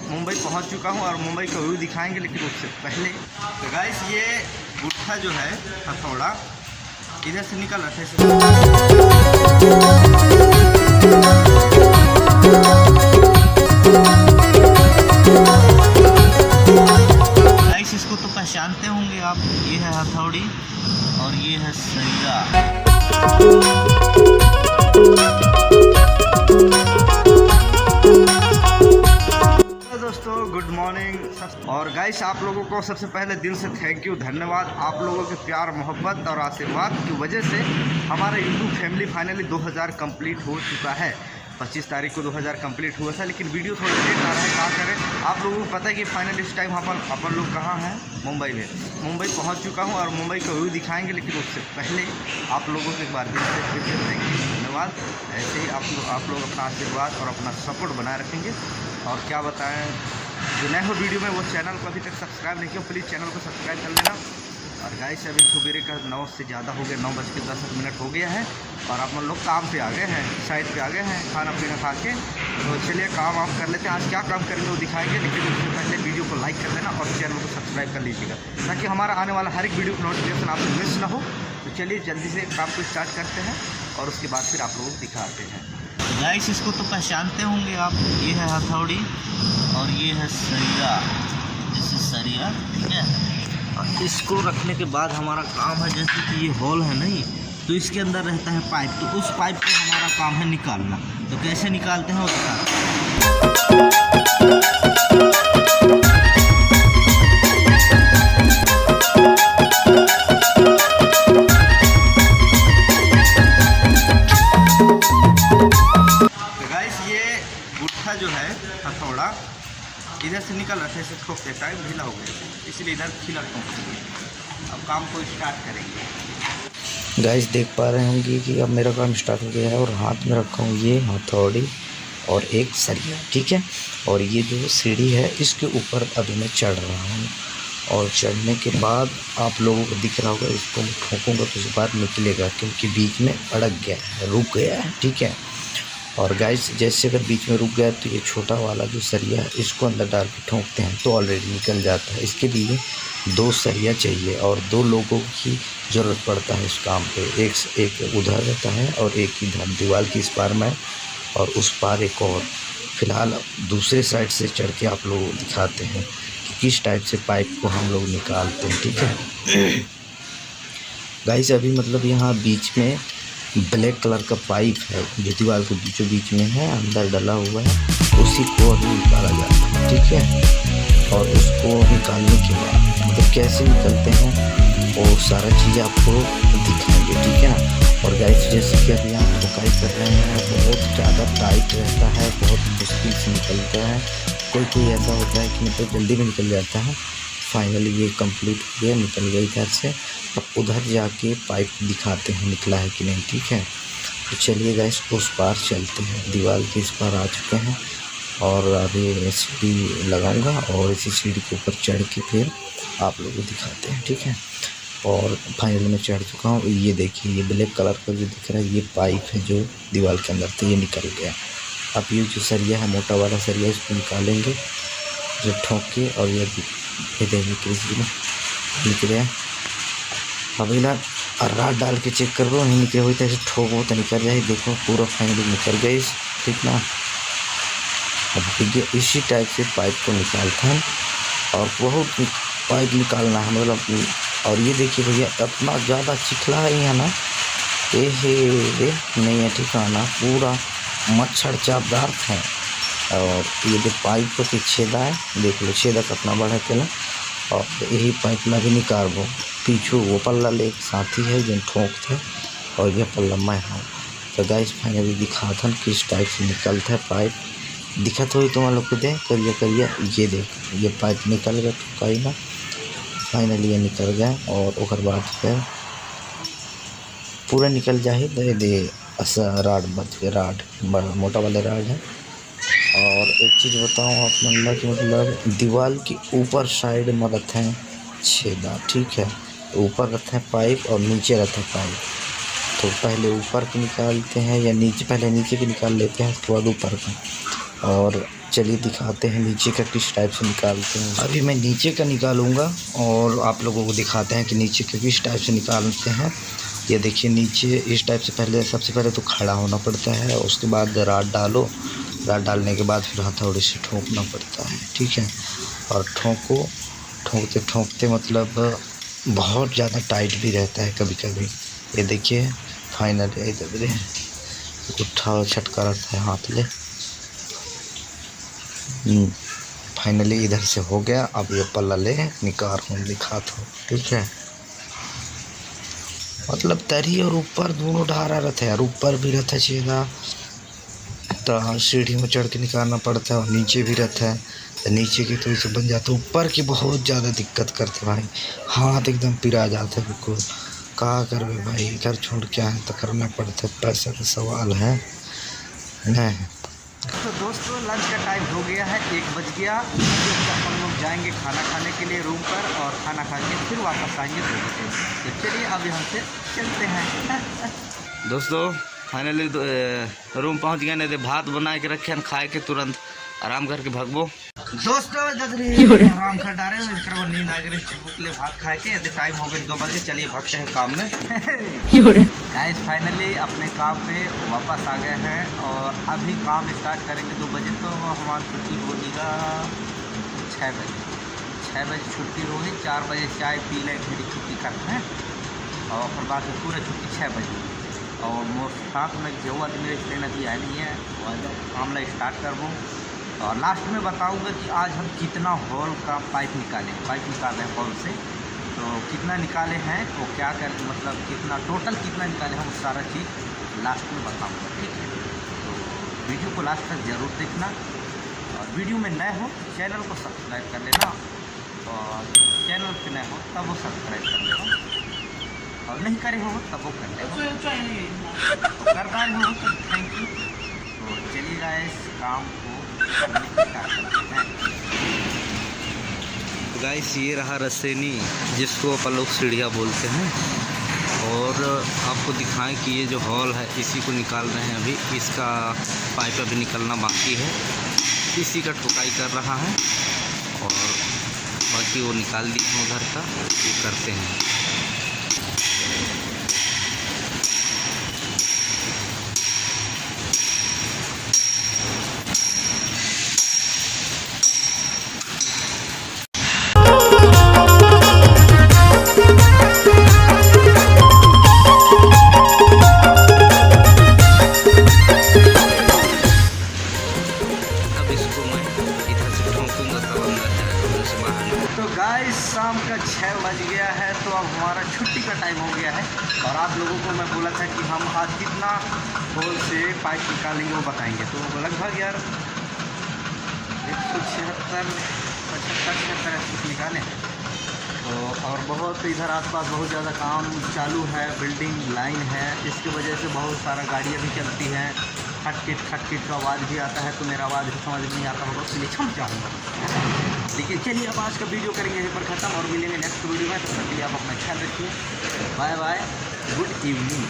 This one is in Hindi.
मुंबई पहुंच चुका हूं और मुंबई का व्यू दिखाएंगे, लेकिन उससे पहले तो गाइस ये गुट्ठा जो है हथौड़ा इधर से निकल रहा था। गाइस इसको तो पहचानते होंगे आप, ये है हथौड़ी और ये है सरिया। दोस्तों गुड मॉर्निंग। और गाइस आप लोगों को सबसे पहले दिल से थैंक यू, धन्यवाद। आप लोगों के प्यार मोहब्बत और आशीर्वाद की वजह से हमारा यूट्यूब फैमिली फाइनली 2000 कंप्लीट हो चुका है। 25 तारीख को 2000 कंप्लीट हुआ था, लेकिन वीडियो थोड़ा लेट आ रहा है। क्या करें, आप लोगों को पता है कि फाइनली इस टाइम अपन लोग कहाँ हैं, मुंबई में। मुंबई पहुँच चुका हूँ और मुंबई का व्यू दिखाएँगे, लेकिन उससे पहले आप लोगों को एक बार दिल से फिर थैंक यू, धन्यवाद। ऐसे ही आप लोग अपना आशीर्वाद और अपना सपोर्ट बनाए रखेंगे। और क्या बताएं, जो नए हो वीडियो में वो चैनल को अभी तक सब्सक्राइब नहीं किया, प्लीज़ चैनल को सब्सक्राइब कर लेना। और गाइस अभी सुबह का 9 से ज़्यादा हो गया, 9:10 हो गया है और आप लोग काम पे आ गए हैं, साइड पे आ गए हैं खाना पीना खा के। तो चलिए काम वाम कर लेते हैं। आज क्या काम करेंगे वो दिखाएंगे, लेकिन उससे पहले वीडियो को लाइक कर देना और चैनल को सब्सक्राइब कर लीजिएगा, ताकि हमारा आने वाला हर एक वीडियो का नोटिफिकेशन आपको मिस ना हो। तो चलिए जल्दी से काम को स्टार्ट करते हैं और उसके बाद फिर आप लोगों को दिखाते हैं। गाइस इसको तो पहचानते होंगे आप, ये है हथौड़ी और ये है सरिया, जैसे सरिया, ठीक है। और इसको रखने के बाद हमारा काम है, जैसे कि ये होल है नहीं, तो इसके अंदर रहता है पाइप, तो उस पाइप को हमारा काम है निकालना। तो कैसे निकालते हैं वो दिखाते हैं। गुट्ठा जो है हथौड़ा इधर से निकल रहा था, इसे ठोकते टाइम ढीला हो गया, इसलिए इधर खिला ठोक। अब काम को स्टार्ट करेंगे। गाइस देख पा रहे होंगे कि अब मेरा काम स्टार्ट हो गया है और हाथ में रखा हूँ ये हथौड़ी और एक सरिया, ठीक है। और ये जो सीढ़ी है इसके ऊपर अभी मैं चढ़ रहा हूँ और चढ़ने के बाद आप लोगों को दिख रहा होगा, इसको मैं ठोकूँगा तो उसके बाद निकलेगा, क्योंकि बीच में अड़क गया है, रुक गया है, ठीक है। और गाइस जैसे अगर बीच में रुक गया तो ये छोटा वाला जो सरिया है इसको अंदर डाल के ठोकते हैं तो ऑलरेडी निकल जाता है। इसके लिए 2 सरिया चाहिए और 2 लोगों की ज़रूरत पड़ता है इस काम पे। एक उधर रहता है और एक इधर दीवार की इस पार में और उस पार एक और। फिलहाल दूसरे साइड से चढ़ के आप लोग दिखाते हैं कि किस टाइप से पाइप को हम लोग निकालते हैं, ठीक है। गाइस अभी मतलब यहाँ बीच में ब्लैक कलर का पाइप है जो दीवार के बीचों बीच में है, अंदर डला हुआ है, उसी को अभी निकाला जाता है, ठीक है। और उसको निकालने के बाद मतलब कैसे निकलते हैं वो सारा चीज़ आपको दिखाएंगे, ठीक है ना। और गाइस जैसे कि अभी आप ठोकाई कर रहे हैं, बहुत ज़्यादा टाइट रहता है, बहुत मुश्किल से निकलता है। कोई ऐसा होता है कि मतलब जल्दी में निकल जाता है। फाइनली ये कंप्लीट हो गया, निकल गई इधर से। अब उधर जाके पाइप दिखाते हैं निकला है कि नहीं, ठीक है। तो चलिए गाइस उस पार चलते हैं, दीवार के इस पार आ चुके हैं और अभी सीढ़ी लगाऊंगा और इसी सीढ़ी के ऊपर चढ़ के फिर आप लोगों को दिखाते हैं, ठीक है। और फाइनली मैं चढ़ चुका हूँ। ये देखिए ये ब्लैक कलर का जो दिख रहा है ये पाइप है जो दीवार के अंदर था, ये निकल गया। अब ये जो सरिया है मोटा वाला सरिया इसको निकालेंगे जो ठोक के, और ये देखिए कृषि में निकले। अभी ना रात डाल के चेक कर लो, नहीं निकले हुई तो ऐसे ठोको तो निकल जाए। देखो पूरा फाइनली निकल गई, ठीक ना। अब देखिए इसी टाइप से पाइप को निकालते हैं और बहुत पाइप निकालना है मतलब। और ये देखिए भैया इतना ज़्यादा चिखला है यहाँ ना, ये नहीं है ठिकाना, पूरा मच्छर चापदार है। और ये जो पाइप के छेदा है देख लो, छेदा कितना बड़ा है पहले। और यही पाइप में भी निकालबो पीछू वो पल्ला ले साथी है जो ठोक थे और ये पल्ला मैं हूँ। तो गाइस फाइनली दिखा था किस टाइप से निकलता है पाइप, दिखत हो तुम लोग को दे करिए। ये देख ये पाइप निकल गया ठोकाई ना, फाइनली ये निकल गया। और उसके बाद फिर पूरा निकल जाए दे राड बच गया, राड बड़ा मोटा वाला राड है। और एक चीज़ बताऊँ आप मतलब दीवार की ऊपर साइड में रहते हैं छेदा, ठीक है। ऊपर रहता है पाइप और नीचे रहता है पाइप। तो पहले ऊपर के निकालते हैं या नीचे, पहले नीचे के निकाल लेते हैं उसके बाद ऊपर का। और चलिए दिखाते हैं नीचे का किस टाइप से निकालते हैं। अभी मैं नीचे का निकालूंगा और आप लोगों को दिखाते हैं कि नीचे का किस टाइप से निकालते हैं। ये देखिए नीचे इस टाइप से पहले सबसे पहले तो खड़ा होना पड़ता है, उसके बाद राड डालो, राड डालने के बाद फिर हथौड़े से ठोकना पड़ता है, ठीक है। और ठोकते ठोकते मतलब बहुत ज़्यादा टाइट भी रहता है कभी कभी। ये देखिए फाइनल इधर उठा छटका रहता है हाथ ले। फाइनली इधर से हो गया। अब ये पल्ला ले निकाल हूँ दिखाता हूँ, ठीक है। मतलब तरी और ऊपर दोनों ढारा रहता है, और ऊपर भी रहता है छेदा तो सीढ़ी में चढ़ के निकालना पड़ता है, और नीचे भी रहता है तो नीचे की तो इसे बन जाता है। ऊपर की बहुत ज़्यादा दिक्कत करते भाई, हाथ एकदम पिरा जाते बिल्कुल। कहा कर भाई, घर छोड़ के आए तो करना पड़ता है, पैसा का सवाल है नहीं। तो दोस्तों लंच का टाइम हो गया है, 1 बज गया। हम लोग जाएंगे खाना खाने के लिए रूम पर, और खाना खा के फिर वापस आएंगे 2 बजे। तो चलिए अब यहाँ से चलते हैं। दोस्तों फाइनली रूम पहुँच गए, नहीं तो भात बना के रखे हैं, खाए के तुरंत आराम करके भगबो। दोस्तों आराम कर डाले नींद आ गई, भूख भात खाए के यदि टाइम हो गया 2 बजे। चलिए भागते हैं काम में। गाइस फाइनली अपने काम पे वापस आ गए हैं, और अभी काम स्टार्ट करेंगे 2 बजे। तो हमारी छुट्टी होगा 6 बजे। 6 बजे छुट्टी होगी, 4 बजे चाय पी लें, फिर छुट्टी करते हैं, और फिर बाद में पूरा छुट्टी 6 बजे। और मोर साथ में जो आदमी ट्रेन अभी आई नहीं है, काम ला स्टार्ट कर दूँ। और लास्ट में बताऊंगा कि आज हम कितना हॉल का पाइप निकाले हैं हॉल से, तो कितना निकाले हैं, तो क्या कर मतलब कितना टोटल कितना निकाले हम सारा चीज़ लास्ट में बताऊंगा, ठीक है। तो वीडियो को लास्ट तक ज़रूर देखना, और वीडियो में नए हो चैनल को सब्सक्राइब कर लेना, और चैनल पे नए हो तब वो सब्सक्राइब कर लेना, और नहीं करे हो तब वो कर लेना, तो कर पाए हो तो थैंक यू। तो चलिए गाइस काम को गाइस, ये रहा रसेनी, जिसको अपन लोग सीढ़ियाँ बोलते हैं। और आपको दिखाएं कि ये जो हॉल है इसी को निकाल रहे हैं अभी। इसका पाइप अभी निकलना बाकी है, इसी का ठुकाई कर रहा है, और बाकी वो निकाल दिए हैं उधर का, ये करते हैं। तो गाइस शाम का 6 बज गया है, तो अब हमारा छुट्टी का टाइम हो गया है। और आप लोगों को मैं बोला था कि हम आज कितना होल से पाइप निकालेंगे वो बताएंगे। तो लगभग यार 176-75 निकाले हैं। तो और बहुत इधर आसपास बहुत ज़्यादा काम चालू है, बिल्डिंग लाइन है, इसकी वजह से बहुत सारा गाड़ियाँ भी चलती हैं। खटखट का आवाज़ भी आता है, तो मेरा आवाज़ भी समझ नहीं आता होगा, इसलिए क्षम चाहूँगा। लेकिन चलिए अब आज का वीडियो करेंगे यहीं पर ख़त्म, और मिलेंगे नेक्स्ट वीडियो में। तो तब तक आप अपना ख्याल रखिए। Bye bye, good evening.